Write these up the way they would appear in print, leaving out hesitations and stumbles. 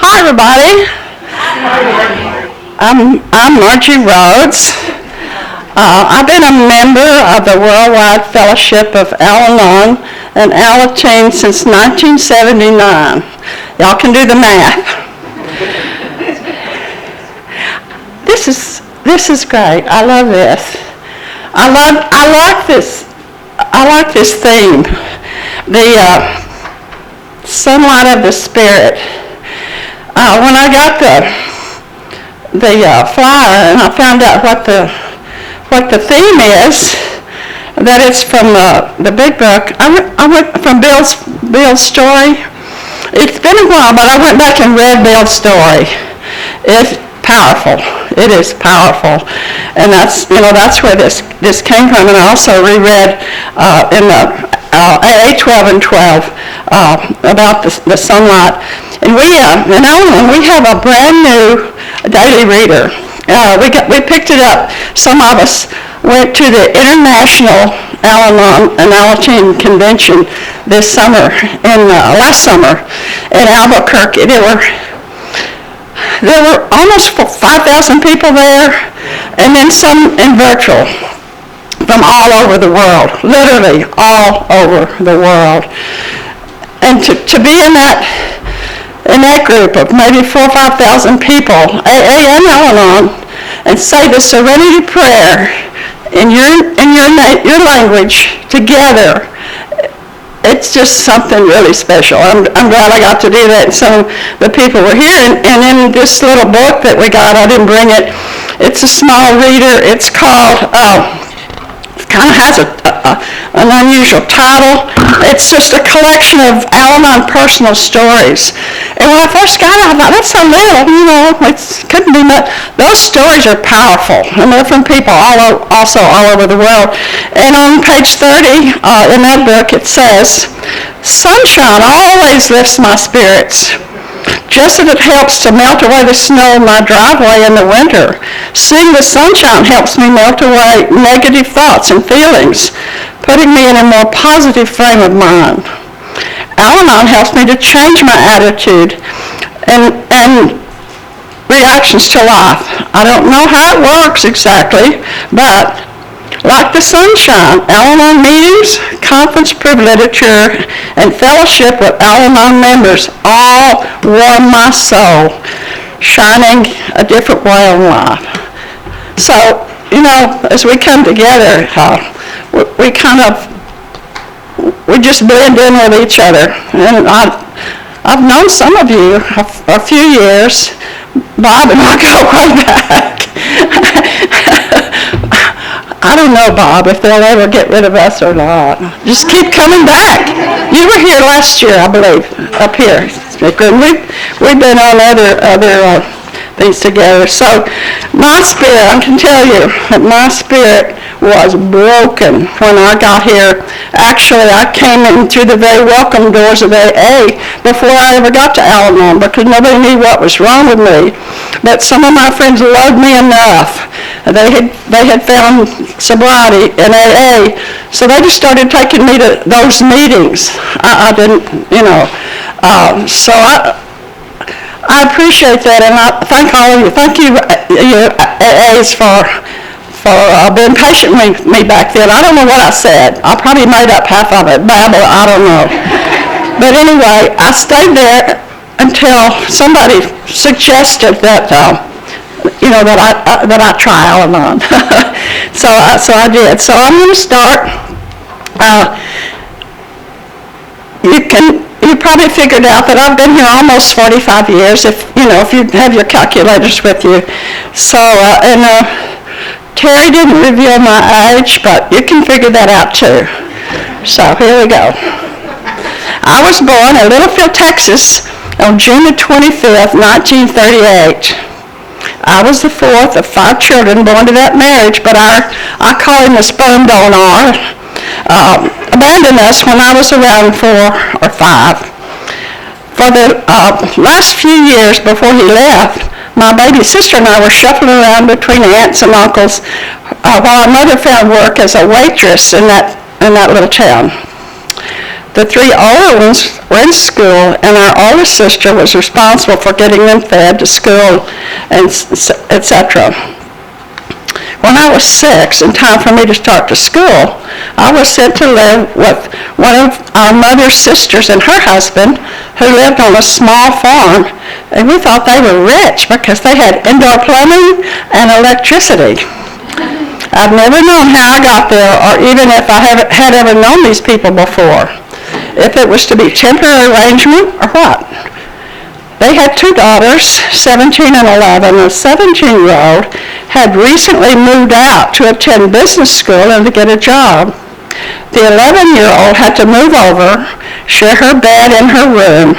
Hi, everybody. I'm Margie Rhodes. I've been a member of the Worldwide Fellowship of Al-Anon and Alateen since 1979. Y'all can do the math. This is great. I love this. I like this theme. The sunlight of the spirit. When I got the flyer and I found out what the theme is, that it's from the big book. I went from Bill's story. It's been a while, but I went back and read Bill's story. It's powerful. It is powerful, and that's where this came from. And I also reread in the AA 12 and 12 about the sunlight. And we in Al-Anon we have a brand new daily reader. We picked it up. Some of us went to the International Al-Anon and Alateen Convention this summer, last summer in Albuquerque. There were almost 5,000 people there, and then some in virtual from all over the world, literally all over the world. And to be in that group of maybe 4,000 or 5,000 people, AA and Al-Anon, and say the Serenity Prayer in your language together, it's just something really special. I'm glad I got to do that. And some of the people were here, and in this little book that we got, I didn't bring it. It's a small reader. It's called. It kind of has an unusual title. It's just a collection of Al-Anon personal stories. And when I first got it, I thought, that's so little, it couldn't be much. Those stories are powerful, and they're from people also all over the world. And on page 30 in that book, it says, "Sunshine always lifts my spirits, just as it helps to melt away the snow in my driveway in the winter. Seeing the sunshine helps me melt away negative thoughts and feelings, putting me in a more positive frame of mind. Al-Anon helps me to change my attitude and reactions to life. I don't know how it works exactly, but like the sunshine, Al-Anon meetings, conference-approved literature, and fellowship with Al-Anon members all warm my soul, shining a different way of life." So, as we come together, we just blend in with each other. And I've known some of you a few years. Bob and I go way back. I don't know, Bob, if they'll ever get rid of us or not. Just keep coming back. You were here last year, I believe, up here. We've been on other things together. So my spirit, I can tell you that my spirit was broken when I got here. Actually, I came in through the very welcome doors of AA before I ever got to Al-Anon, because nobody knew what was wrong with me. But some of my friends loved me enough. They had found sobriety in AA, so they just started taking me to those meetings. I didn't, so I appreciate that, and I thank all of you. Thank you, AAs, for being patient with me back then. I don't know what I said. I probably made up half of it, babble, I don't know. But anyway, I stayed there until somebody suggested that that I try Al-Anon. so I did. So I'm going to start. You probably figured out that I've been here almost 45 years, if you have your calculators with you. So, Terry didn't reveal my age, but you can figure that out too. So here we go. I was born in Littlefield, Texas on June the 25th, 1938. I was the fourth of 5 children born to that marriage, but I call him the sperm donor. Abandoned us when I was around 4 or 5. For the last few years before he left, my baby sister and I were shuffling around between aunts and uncles while our mother found work as a waitress in that little town. The 3 older ones were in school, and our oldest sister was responsible for getting them fed to school, and etc. When I was 6 and time for me to start to school, I was sent to live with one of our mother's sisters and her husband, who lived on a small farm, and we thought they were rich because they had indoor plumbing and electricity. I've never known how I got there, or even if I had ever known these people before, if it was to be temporary arrangement or what. They had 2 daughters, 17 and 11. The 17-year-old had recently moved out to attend business school and to get a job. The 11-year-old had to move over, share her bed in her room,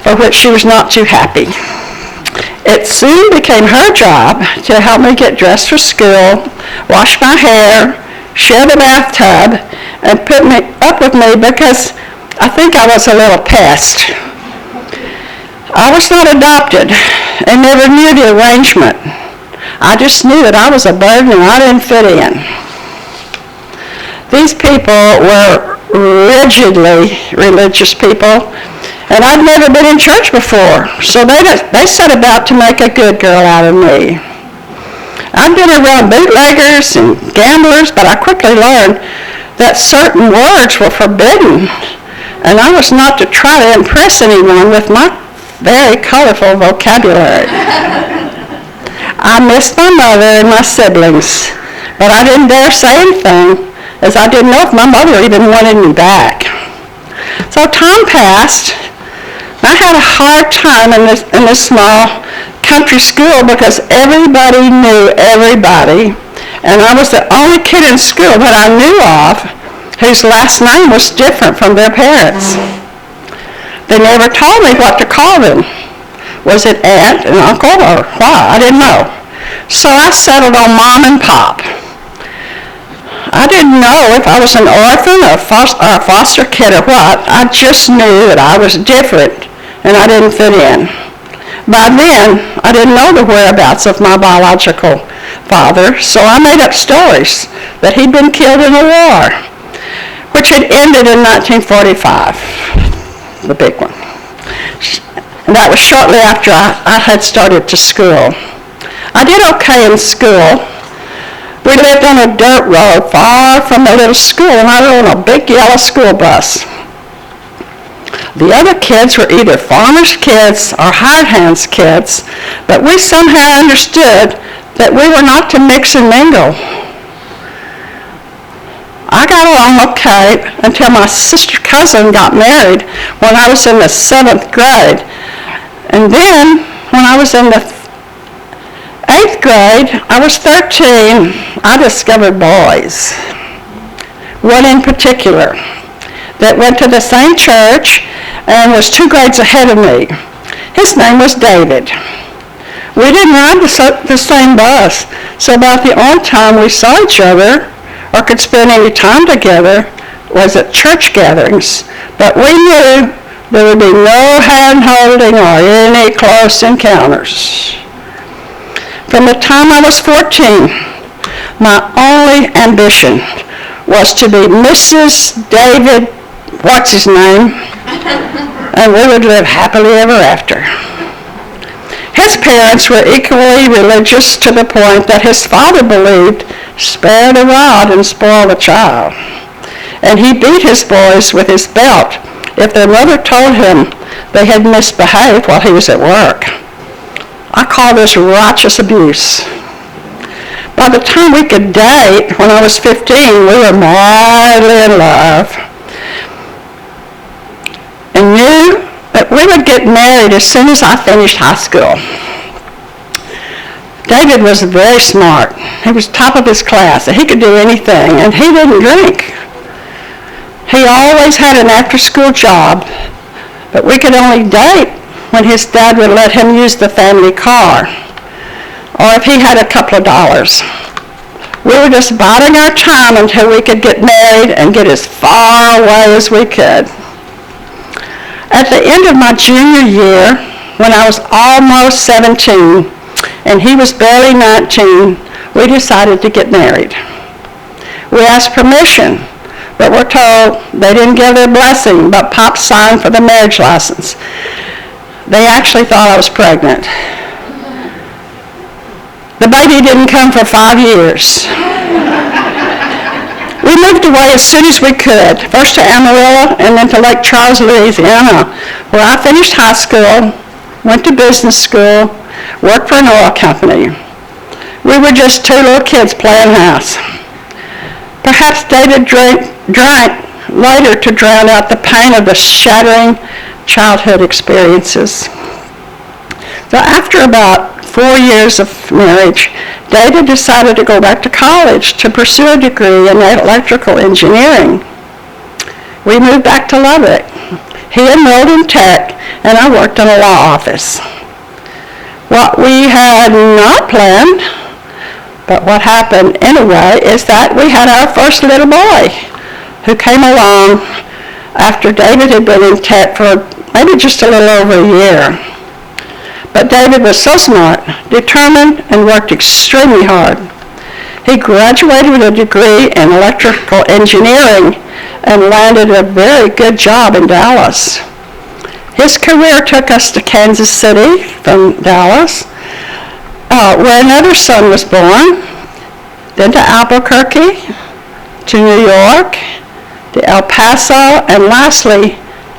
for which she was not too happy. It soon became her job to help me get dressed for school, wash my hair, share the bathtub, and put me up with me because I think I was a little pest. I was not adopted and never knew the arrangement. I just knew that I was a burden and I didn't fit in. These people were rigidly religious people, and I'd never been in church before, so they set about to make a good girl out of me. I'd been around bootleggers and gamblers, but I quickly learned that certain words were forbidden, and I was not to try to impress anyone with my very colorful vocabulary. I missed my mother and my siblings, but I didn't dare say anything, as I didn't know if my mother even wanted me back. So time passed. I had a hard time in this small country school because everybody knew everybody, and I was the only kid in school that I knew of whose last name was different from their parents. They never told me what to call them. Was it aunt and uncle or what? I didn't know. So I settled on mom and pop. I didn't know if I was an orphan or a foster kid or what. I just knew that I was different and I didn't fit in. By then, I didn't know the whereabouts of my biological father, so I made up stories that he'd been killed in a war, which had ended in 1945. The big one. And that was shortly after I had started to school. I did okay in school. We lived on a dirt road far from the little school, and I rode on a big yellow school bus. The other kids were either farmers' kids or hired hands' kids, but we somehow understood that we were not to mix and mingle. I got along okay until my sister cousin got married when I was in the 7th grade. And then, when I was in the 8th grade, I was 13, I discovered boys. One in particular that went to the same church and was 2 grades ahead of me. His name was David. We didn't ride the same bus, so about the only time we saw each other or could spend any time together was at church gatherings, but we knew there would be no hand-holding or any close encounters. From the time I was 14, my only ambition was to be Mrs. David, what's his name, and we would live happily ever after. His parents were equally religious to the point that his father believed, spare the rod and spoil the child. And he beat his boys with his belt if their mother told him they had misbehaved while he was at work. I call this righteous abuse. By the time we could date, when I was 15, we were madly in love and knew that we would get married as soon as I finished high school. David was very smart. He was top of his class. He could do anything, and he didn't drink. He always had an after-school job, but we could only date when his dad would let him use the family car, or if he had a couple of dollars. We were just biding our time until we could get married and get as far away as we could. At the end of my junior year, when I was almost 17 and he was barely 19, we decided to get married. We asked permission but were told they didn't give their blessing, but Pop signed for the marriage license. They actually thought I was pregnant. The baby didn't come for 5 years. We moved away as soon as we could, first to Amarillo and then to Lake Charles, Louisiana, where I finished high school, went to business school, worked for an oil company. We were just two little kids playing house. Perhaps David drank later to drown out the pain of the shattering childhood experiences. So after about 4 years of marriage, David decided to go back to college to pursue a degree in electrical engineering. We moved back to Lubbock. He enrolled in tech, and I worked in a law office. What we had not planned, but what happened anyway, is that we had our first little boy who came along after David had been in tech for maybe just a little over a year. But David was so smart, determined, and worked extremely hard. He graduated with a degree in electrical engineering and landed a very good job in Dallas. His career took us to Kansas City from Dallas, where another son was born, then to Albuquerque, to New York, to El Paso, and lastly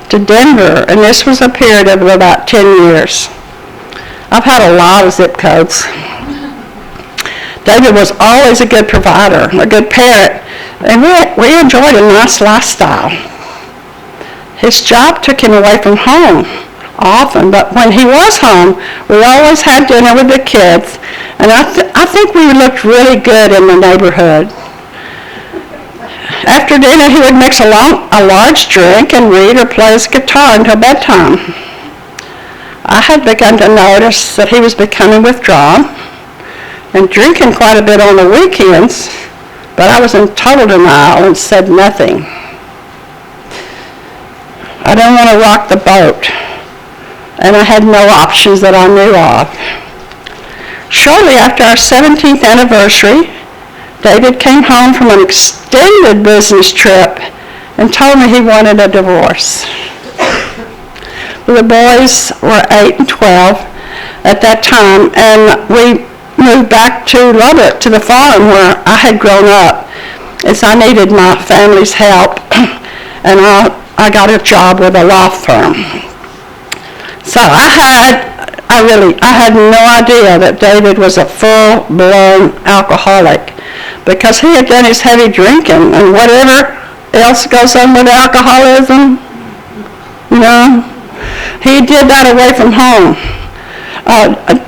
to Denver, and this was a period of about 10 years. I've had a lot of zip codes. David was always a good provider, a good parent, and we enjoyed a nice lifestyle. His job took him away from home often, but when he was home, we always had dinner with the kids, and I think we looked really good in the neighborhood. After dinner, he would mix a large drink and read or play his guitar until bedtime. I had begun to notice that he was becoming withdrawn and drinking quite a bit on the weekends, but I was in total denial and said nothing. I didn't want to rock the boat, and I had no options that I knew of. Shortly after our 17th anniversary, David came home from an extended business trip and told me he wanted a divorce. The boys were 8 and 12 at that time, and we moved back to Lubbock, to the farm where I had grown up, as I needed my family's help, and I got a job with a law firm. So I had no idea that David was a full-blown alcoholic, because he had done his heavy drinking and whatever else goes on with alcoholism, he did that away from home.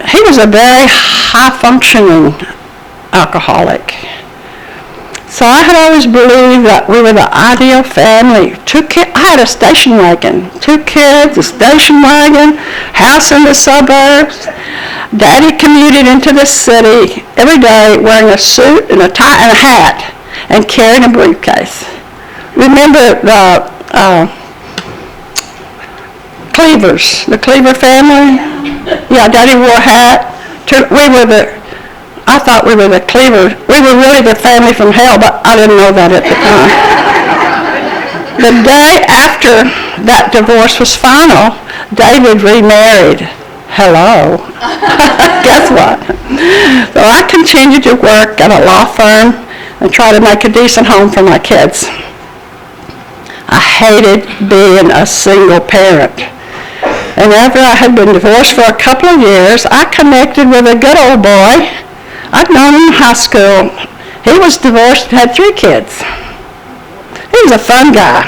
He was a very high-functioning alcoholic. So I had always believed that we were the ideal family. I had a station wagon, 2 kids, a station wagon, house in the suburbs. Daddy commuted into the city every day wearing a suit and a tie and a hat and carrying a briefcase. Remember the Cleavers, the Cleaver family? Yeah, Daddy wore a hat. I thought we were the Cleaver. We were really the family from hell, but I didn't know that at the time. The day after that divorce was final, David remarried. Hello. Guess what? So I continued to work at a law firm and try to make a decent home for my kids. I hated being a single parent. And after I had been divorced for a couple of years, I connected with a good old boy I'd known him in high school. He was divorced and had 3 kids. He was a fun guy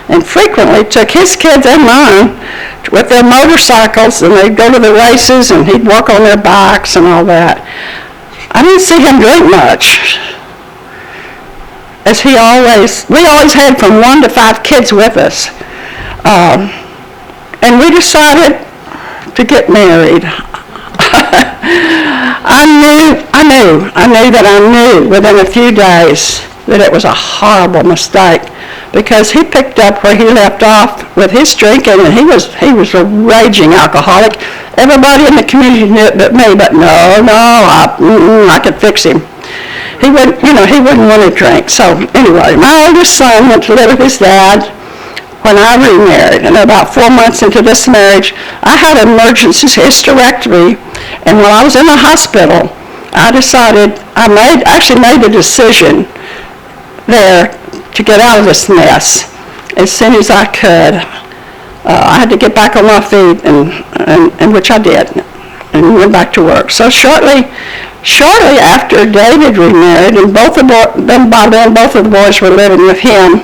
and frequently took his kids and mine with their motorcycles, and they'd go to the races and he'd work on their bikes and all that. I didn't see him drink much, as we always had from 1 to 5 kids with us. And we decided to get married. I knew within a few days that it was a horrible mistake, because he picked up where he left off with his drinking, and he was a raging alcoholic. Everybody in the community knew it but me, but no, I could fix him. He wouldn't want to drink. So anyway, my oldest son went to live with his dad when I remarried. And about 4 months into this marriage, I had an emergency hysterectomy. And while I was in the hospital, I actually made a decision there to get out of this mess as soon as I could. I had to get back on my feet, and which I did, and went back to work. So shortly after David remarried, and by then both of the boys were living with him,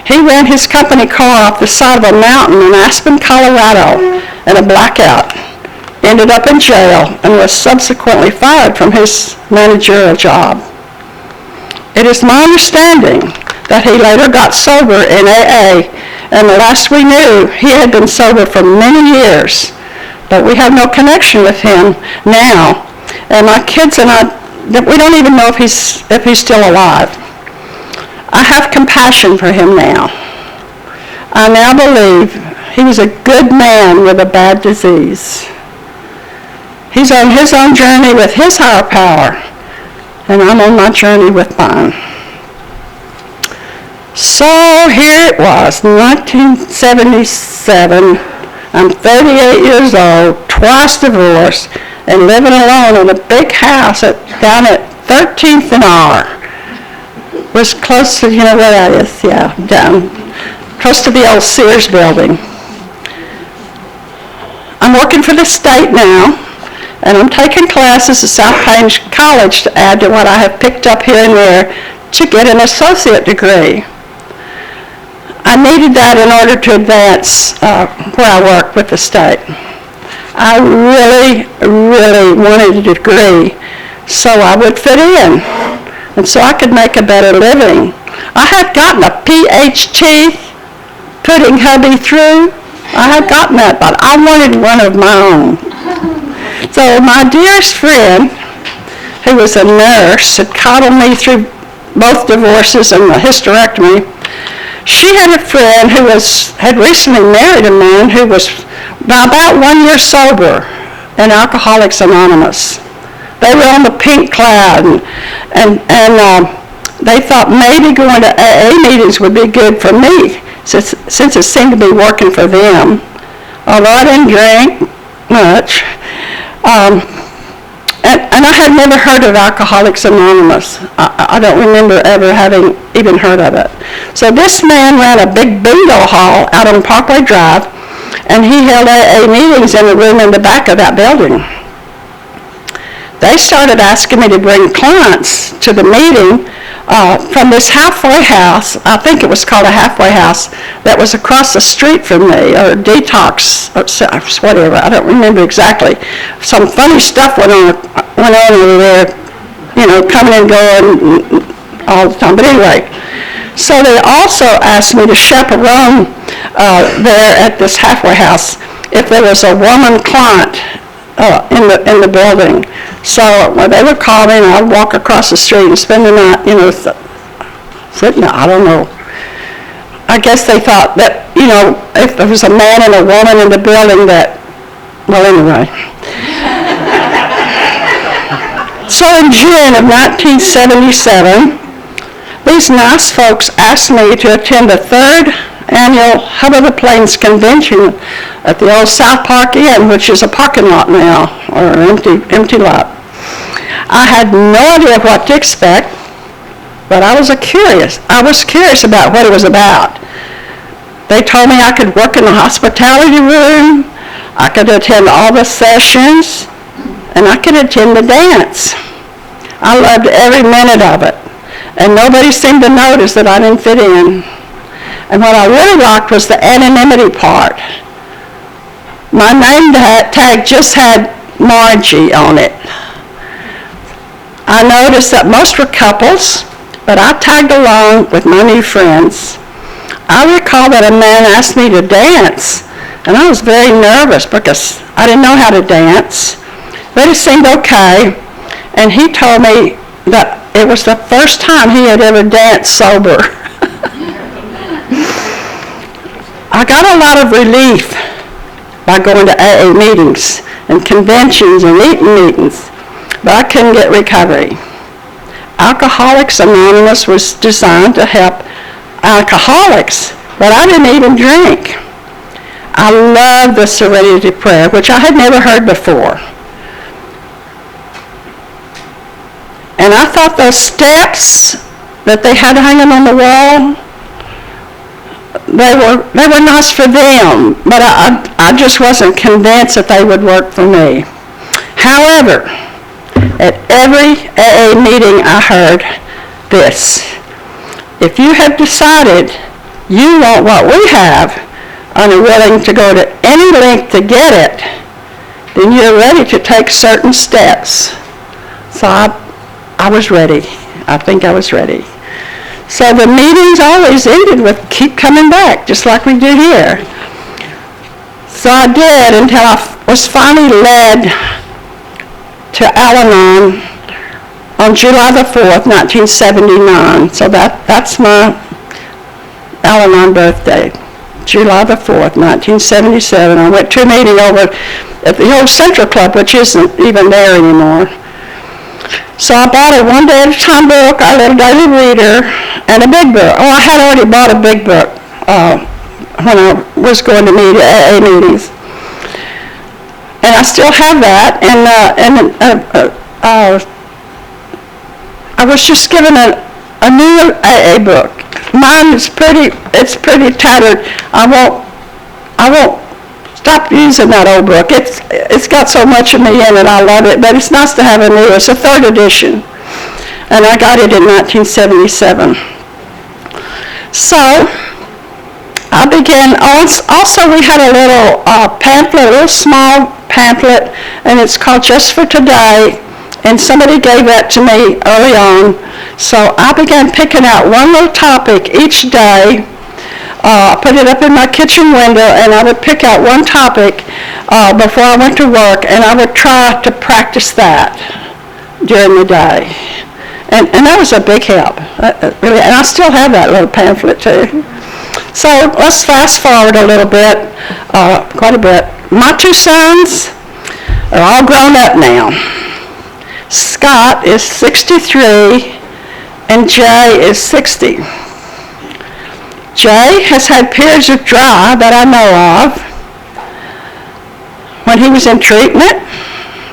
he ran his company car off the side of a mountain in Aspen, Colorado, in a blackout. Ended up in jail and was subsequently fired from his managerial job. It is my understanding that he later got sober in AA, and the last we knew, he had been sober for many years, but we have no connection with him now. And my kids and I, we don't even know if he's still alive. I have compassion for him now. I now believe he was a good man with a bad disease. He's on his own journey with his higher power, and I'm on my journey with mine. So here it was, 1977. I'm 38 years old, twice divorced, and living alone in a big house down at 13th and R. Was close to, you know where that is? Yeah, down close to the old Sears building. I'm working for the state now, and I'm taking classes at South Plains College to add to what I have picked up here and there to get an associate degree. I needed that in order to advance where I work with the state. I really, really wanted a degree so I would fit in and so I could make a better living. I had gotten a PhD, putting hubby through. I had gotten that, but I wanted one of my own. So my dearest friend, who was a nurse, had coddled me through both divorces and the hysterectomy. She had a friend who had recently married a man who was about 1 year sober in Alcoholics Anonymous. They were on the pink cloud, and they thought maybe going to AA meetings would be good for me, since it seemed to be working for them. Although I didn't drink much, and I had never heard of Alcoholics Anonymous. I don't remember ever having even heard of it. So this man ran a big bingo hall out on Parkway Drive, and he held AA meetings in the room in the back of that building. They started asking me to bring clients to the meeting from this halfway house. I think it was called a halfway house that was across the street from me, or detox, or whatever. I don't remember exactly. Some funny stuff went on over there, coming and going all the time. But anyway, so they also asked me to chaperone there at this halfway house if there was a woman client in the building. So they would call me, and I'd walk across the street and spend the night, sitting there. I don't know. I guess they thought that, if there was a man and a woman in the building well, anyway. So in June of 1977, these nice folks asked me to attend the third annual Hub of the Plains convention at the old South Park Inn, which is a parking lot now, or an empty lot. I had no idea what to expect, but I was curious about what it was about. They told me I could work in the hospitality room, I could attend all the sessions, and I could attend the dance. I loved every minute of it, and nobody seemed to notice that I didn't fit in. And what I really liked was the anonymity part. My name tag just had Margie on it. I noticed that most were couples, but I tagged along with my new friends. I recall that a man asked me to dance, and I was very nervous because I didn't know how to dance, but it seemed okay, and he told me that it was the first time he had ever danced sober. I got a lot of relief by going to AA meetings and conventions and eating meetings, but I couldn't get recovery. Alcoholics Anonymous was designed to help alcoholics, but I didn't even drink. I love the Serenity Prayer, which I had never heard before. And I thought those steps that they had hanging on the wall, they were nice for them, but I just wasn't convinced that they would work for me. However, at every AA meeting I heard this: if you have decided you want what we have and are willing to go to any length to get it, then you're ready to take certain steps. So I was ready. I think I was ready. So the meetings always ended with keep coming back, just like we do here. So I did until I was finally led to Al-Anon on July the 4th, 1979. So that's my Al-Anon birthday, July the 4th, 1977. I went to a meeting over at the old Central Club, which isn't even there anymore. So I bought a One Day at a Time book, a little daily reader, and a big book. Oh, I had already bought a big book when I was going to AA meetings. And I still have that, and I was just given a new AA book. Mine is pretty tattered. I won't stop using that old book. It's got so much of me in it, I love it, but it's nice to have a new. It's a 3rd edition, and I got it in 1977. So I began, also we had a little pamphlet, a little small pamphlet, and it's called Just for Today, and somebody gave that to me early on. So I began picking out one little topic each day. I put it up in my kitchen window, and I would pick out one topic before I went to work, and I would try to practice that during the day. And that was a big help, really. And I still have that little pamphlet, too. So let's fast forward a little bit, quite a bit. My 2 sons are all grown up now. Scott is 63, and Jay is 60. Jay has had periods of dry that I know of. When he was in treatment,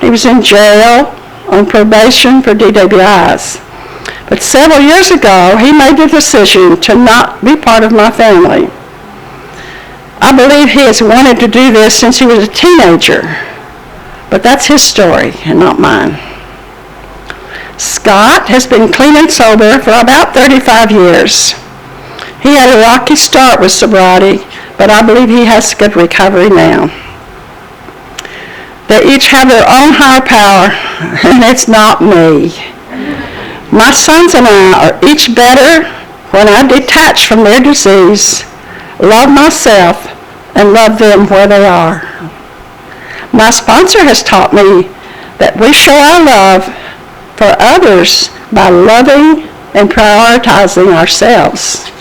he was in jail on probation for DWIs. But several years ago, he made the decision to not be part of my family. I believe he has wanted to do this since he was a teenager, but that's his story and not mine. Scott has been clean and sober for about 35 years. He had a rocky start with sobriety, but I believe he has good recovery now. They each have their own higher power, and it's not me. My sons and I are each better when I detach from their disease, love myself, and love them where they are. My sponsor has taught me that we show our love for others by loving and prioritizing ourselves.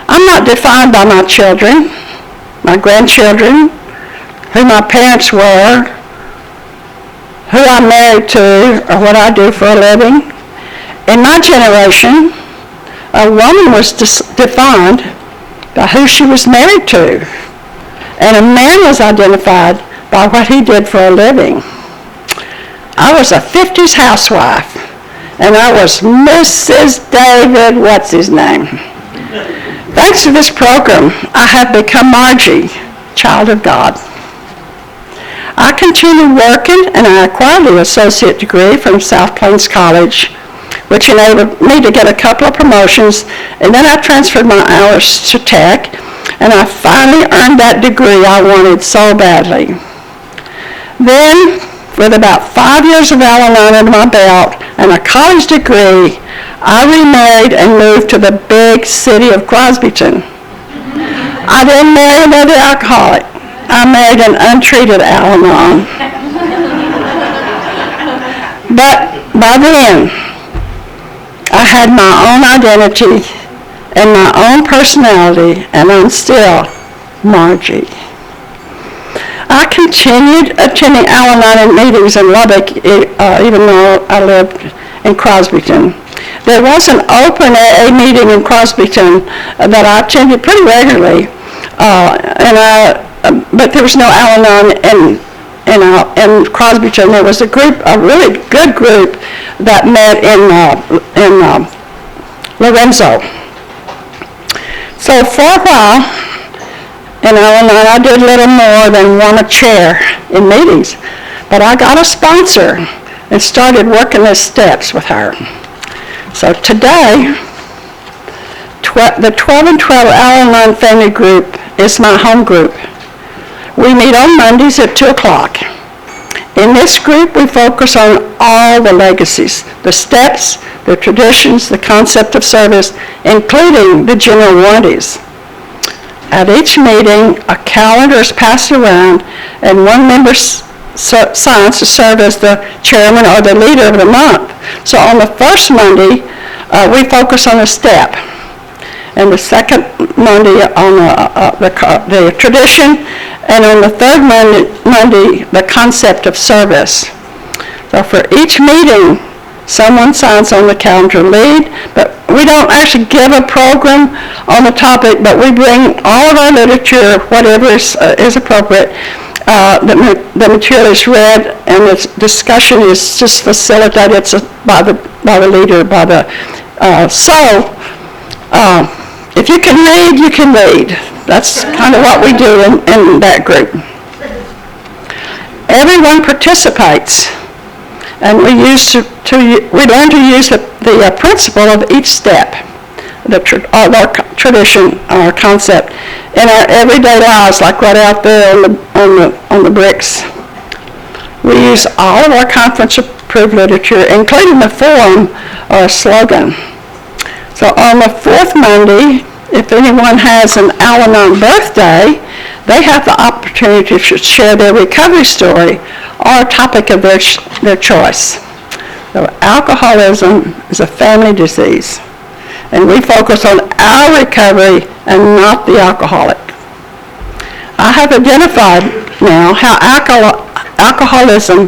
I'm not defined by my children, my grandchildren, who my parents were, who I'm married to, or what I do for a living. In my generation, a woman was defined by who she was married to, and a man was identified by what he did for a living. I was a 50s housewife, and I was Mrs. David, what's his name? Thanks to this program, I have become Margie, child of God. I continued working, and I acquired an associate degree from South Plains College, which enabled me to get a couple of promotions, and then I transferred my hours to tech, and I finally earned that degree I wanted so badly. Then, with about 5 years of Al-Anon under my belt and a college degree, I remarried and moved to the big city of Crosbyton. I didn't marry another alcoholic. I married an untreated Al-Anon. But by then, I had my own identity and my own personality, and I'm still Margie. I continued attending Al-Anon meetings in Lubbock, even though I lived in Crosbyton. There was an open AA meeting in Crosbyton that I attended pretty regularly, but there was no Al-Anon in Crosbyton. There was a really good group that met in Lorenzo. So for a while, in Al-Anon, I did little more than won a chair in meetings, but I got a sponsor and started working the steps with her. So today, the 12 and 12 Al-Anon family group is my home group. We meet on Mondays at 2 o'clock. In this group, we focus on all the legacies, the steps, the traditions, the concept of service, including the general warranties. At each meeting, a calendar is passed around, and one member signs to serve as the chairman or the leader of the month. So on the first Monday, we focus on a step, and the second Monday on the tradition, and on the third Monday, the concept of service. So for each meeting, someone signs on the calendar lead, but we don't actually give a program on the topic, but we bring all of our literature, whatever is appropriate. The material is read, and the discussion is just facilitated by the leader. If you can read, you can read. That's kind of what we do in that group. Everyone participates, and we learn to use the principle of each step, our tradition, our concept, in our everyday lives, like right out there on the bricks. We use all of our conference-approved literature, including the form or a slogan. So on the fourth Monday, if anyone has an Al-Anon birthday, they have the opportunity to share their recovery story or a topic of their choice. So alcoholism is a family disease, and we focus on our recovery and not the alcoholic. I have identified now how alcoholism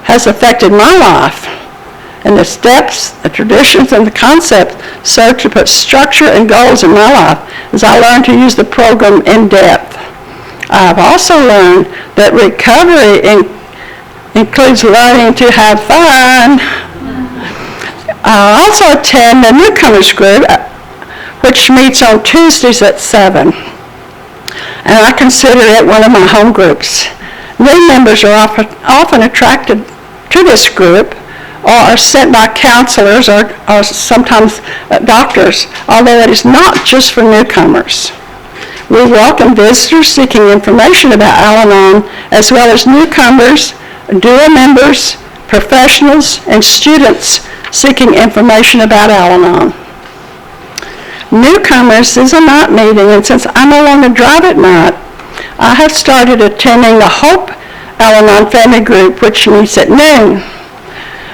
has affected my life, and the steps, the traditions, and the concepts serve to put structure and goals in my life as I learn to use the program in depth. I have also learned that recovery includes learning to have fun. I also attend the newcomers group, which meets on Tuesdays at 7. And I consider it one of my home groups. New members are often attracted to this group or are sent by counselors or sometimes doctors, although it is not just for newcomers. We welcome visitors seeking information about Al-Anon, as well as newcomers, dual members, professionals, and students seeking information about Al-Anon. Newcomers is a night meeting, and since I no longer drive at night, I have started attending the Hope Al-Anon family group, which meets at noon.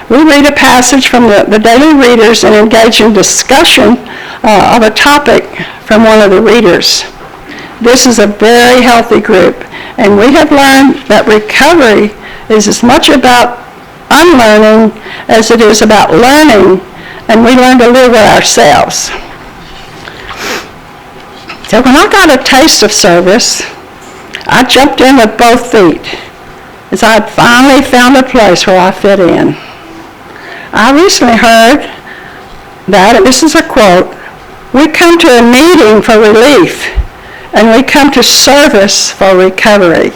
We read a passage from the daily readers and engage in discussion of a topic from one of the readers. This is a very healthy group, and we have learned that recovery is as much about unlearning as it is about learning, and we learn to live with ourselves. So when I got a taste of service, I jumped in with both feet, as I had finally found a place where I fit in. I recently heard that, and this is a quote, "We come to a meeting for relief, and we come to service for recovery."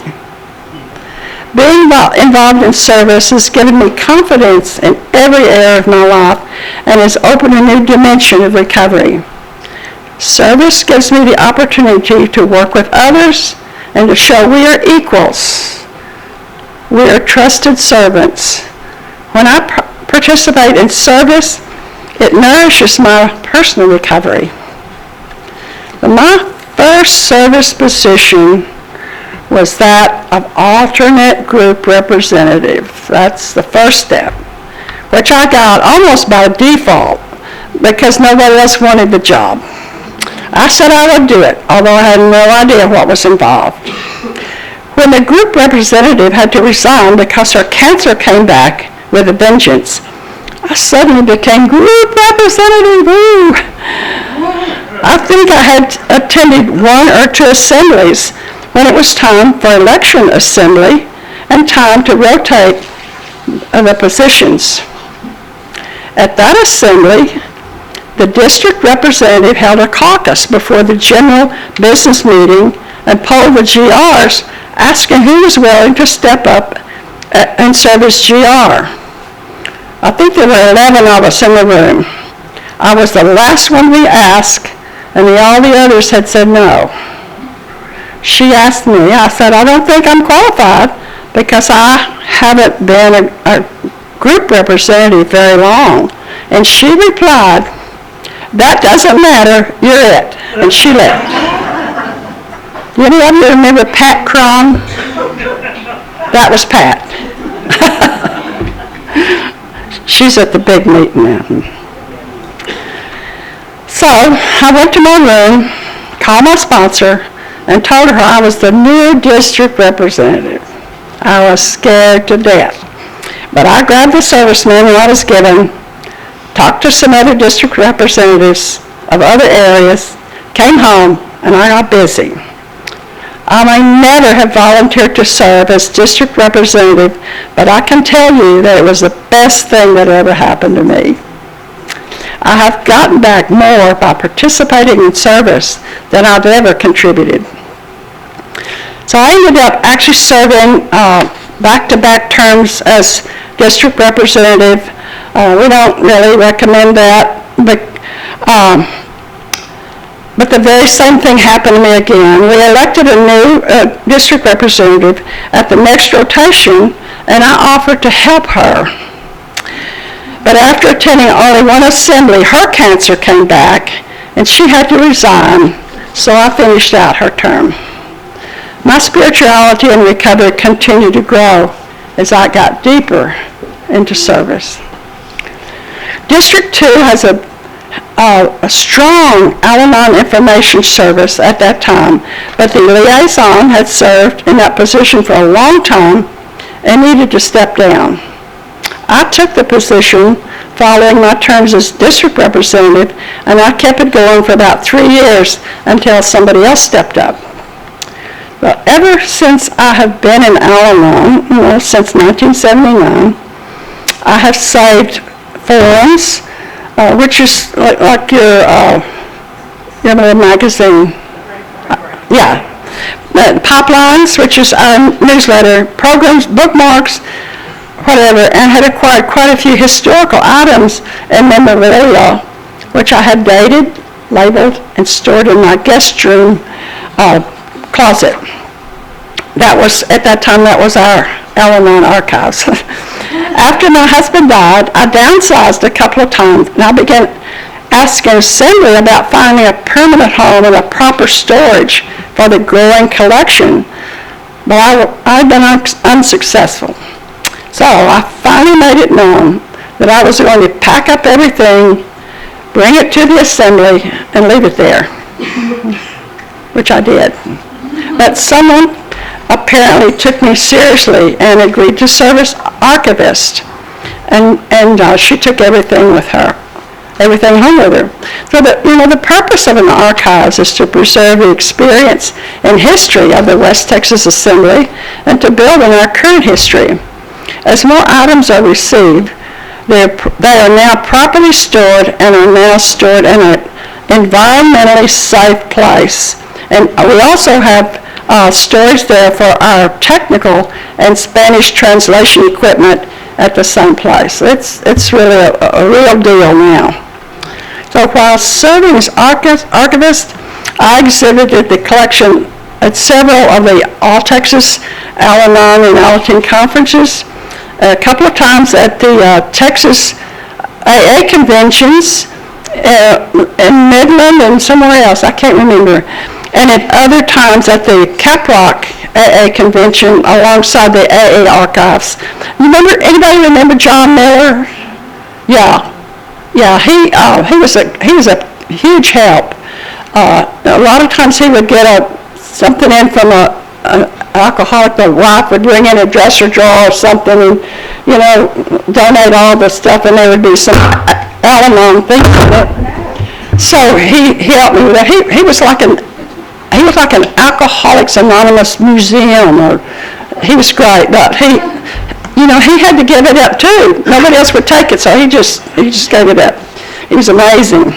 Being involved in service has given me confidence in every area of my life and has opened a new dimension of recovery. Service gives me the opportunity to work with others and to show we are equals. We are trusted servants. When I participate in service, it nourishes my personal recovery. My first service position was that of alternate group representative. That's the first step, which I got almost by default because nobody else wanted the job. I said I would do it, although I had no idea what was involved. When the group representative had to resign because her cancer came back with a vengeance, I suddenly became group representative. Ooh. I think I had attended one or two assemblies when it was time for election assembly and time to rotate the positions. At that assembly, the district representative held a caucus before the general business meeting and polled the GRs, asking who was willing to step up and serve as GR. I think there were 11 of us in the room. I was the last one we asked, and all the others had said no. She asked me, I said, I don't think I'm qualified because I haven't been a group representative very long. And she replied, that doesn't matter, you're it. And she left. Any of you remember Pat Cron? That was Pat. She's at the big meeting now. So I went to my room, called my sponsor, and told her I was the new district representative. I was scared to death. But I grabbed the service manual I was given, talked to some other district representatives of other areas, came home, and I got busy. I may never have volunteered to serve as district representative, but I can tell you that it was the best thing that ever happened to me. I have gotten back more by participating in service than I've ever contributed. So I ended up actually serving back-to-back terms as district representative. We don't really recommend that, but the very same thing happened to me again. We elected a new district representative at the next rotation, and I offered to help her. But after attending only one assembly, her cancer came back, and she had to resign, so I finished out her term. My spirituality and recovery continued to grow as I got deeper into service. District 2 has a strong Al-Anon information service at that time, but the liaison had served in that position for a long time and needed to step down. I took the position following my terms as district representative, and I kept it going for about 3 years until somebody else stepped up. Well, ever since I have been in Al-Anon, since 1979, I have saved forums, which is like your magazine. Pipelines, which is our newsletter, programs, bookmarks, whatever, and had acquired quite a few historical items and memorabilia, which I had dated, labeled, and stored in my guest room closet. At that time, that was our Al-Anon archives. After my husband died, I downsized a couple of times, and I began asking assembly about finding a permanent home and a proper storage for the growing collection, but I've been unsuccessful. So I finally made it known that I was going to pack up everything, bring it to the assembly, and leave it there, which I did. But someone apparently took me seriously and agreed to serve as archivist, and she took everything home with her. So the purpose of an archives is to preserve the experience and history of the West Texas Assembly and to build on our current history. As more items are received, they are now properly stored and are now stored in an environmentally safe place. And we also have storage there for our technical and Spanish translation equipment at the same place. It's really a real deal now. So while serving as archivist, I exhibited the collection at several of the All Texas Al-Anon and Alateen conferences, a couple of times at the Texas AA conventions in Midland and somewhere else, I can't remember, and at other times at the Caprock AA convention alongside the AA archives. Anybody remember John Miller? Yeah, he was a huge help. A lot of times he would get something in from alcoholic, the wife would bring in a dresser drawer or something and, donate all the stuff, and there would be some Al-Anon things in it. So he helped me with that. He was like an Alcoholics Anonymous museum, or he was great, but he had to give it up too. Nobody else would take it, so he just gave it up. He was amazing.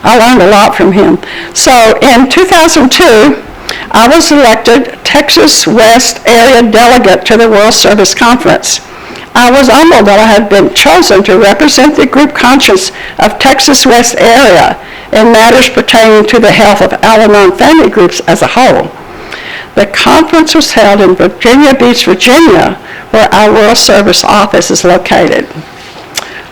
I learned a lot from him. So in 2002, I was elected Texas West Area Delegate to the World Service Conference. I was humbled that I had been chosen to represent the group conscience of Texas West Area in matters pertaining to the health of Al-Anon family groups as a whole. The conference was held in Virginia Beach, Virginia, where our World Service office is located.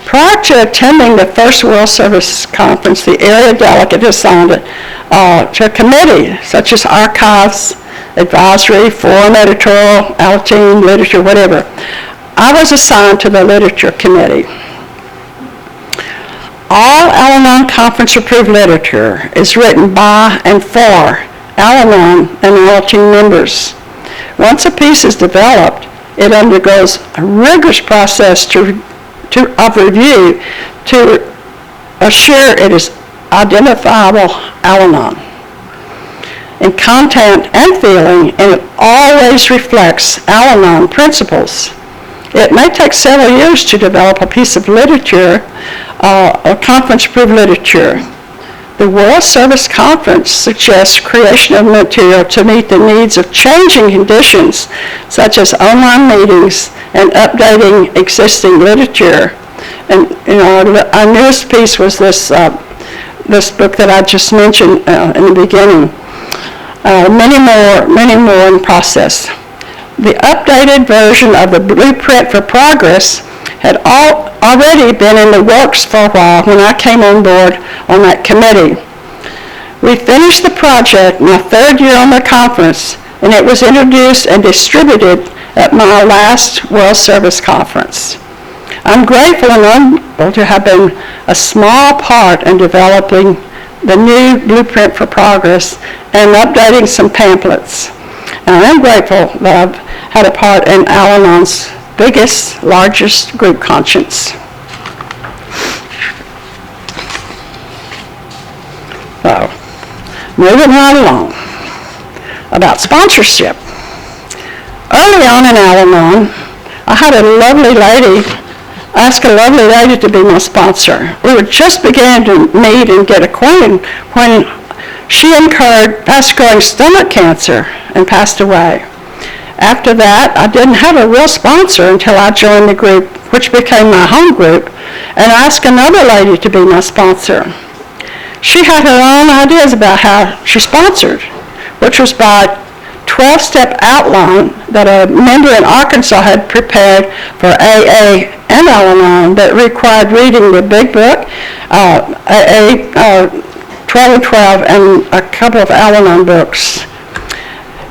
Prior to attending the first World Service Conference, the area delegate is assigned to a committee such as archives, advisory, foreign editorial, Alateen, literature, whatever. I was assigned to the literature committee. All Al-Anon conference-approved literature is written by and for Al-Anon and Alateen members. Once a piece is developed, it undergoes a rigorous process of review to assure it is identifiable Al-Anon in content and feeling, and it always reflects Al-Anon principles. It may take several years to develop a piece of literature, or conference-approved literature. The World Service Conference suggests creation of material to meet the needs of changing conditions, such as online meetings and updating existing literature. And our newest piece was this book that I just mentioned in the beginning. Many more in process. The updated version of the Blueprint for Progress had already been in the works for a while when I came on board on that committee. We finished the project my third year on the conference, and it was introduced and distributed at my last World Service Conference. I'm grateful and humbled to have been a small part in developing the new Blueprint for Progress and updating some pamphlets. And I'm grateful that I've had a part in Al-Anon's biggest, largest group conscience. So, moving right along. About sponsorship. Early on in Al-Anon, I had a lovely lady ask a lovely lady to be my sponsor. We were just beginning to meet and get acquainted when she incurred fast-growing stomach cancer and passed away. After that, I didn't have a real sponsor until I joined the group, which became my home group, and asked another lady to be my sponsor. She had her own ideas about how she sponsored, which was by 12-step outline that a member in Arkansas had prepared for AA and Al-Anon that required reading the big book, AA 12 and 12, and a couple of Al-Anon books.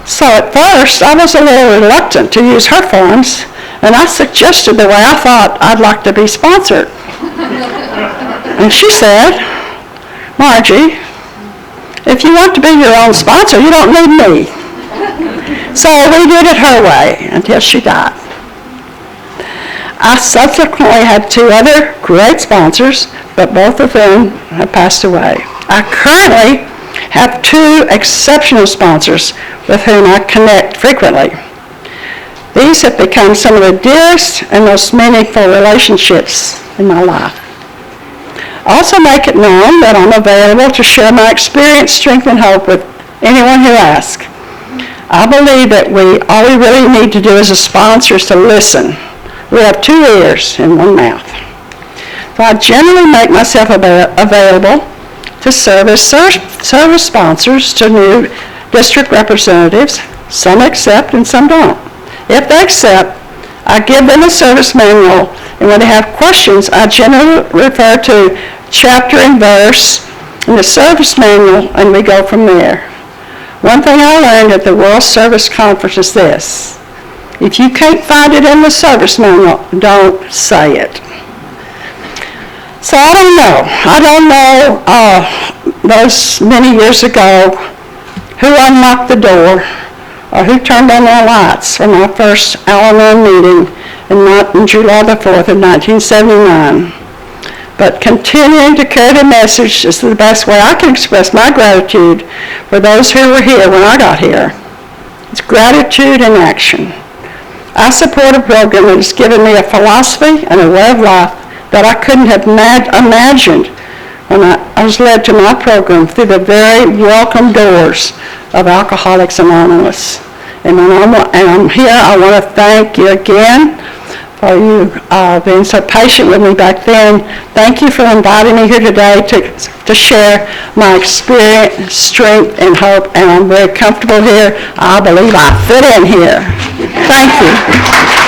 So at first, I was a little reluctant to use her forms, and I suggested the way I thought I'd like to be sponsored. And she said, "Margie, if you want to be your own sponsor, you don't need me." So we did it her way until she died. I subsequently had two other great sponsors, but both of them have passed away. I currently have two exceptional sponsors with whom I connect frequently. These have become some of the dearest and most meaningful relationships in my life. I also make it known that I'm available to share my experience, strength, and hope with anyone who asks. I believe that all we really need to do as a sponsor is to listen. We have two ears and one mouth. So I generally make myself available to serve as service sponsors to new district representatives. Some accept and some don't. If they accept, I give them a service manual, and when they have questions, I generally refer to chapter and verse in the service manual, and we go from there. One thing I learned at the World Service Conference is this: if you can't find it in the service manual, don't say it. So I don't know those many years ago who unlocked the door or who turned on their lights for my first Al-Anon meeting in July the 4th of 1979. But continuing to carry the message is the best way I can express my gratitude for those who were here when I got here. It's gratitude in action. I support a program that has given me a philosophy and a way of life that I couldn't have imagined when I was led to my program through the very welcome doors of Alcoholics Anonymous. And when I'm here, I want to thank you again for you being so patient with me back then. Thank you for inviting me here today to share my experience, strength, and hope. And I'm very comfortable here. I believe I fit in here. Thank you.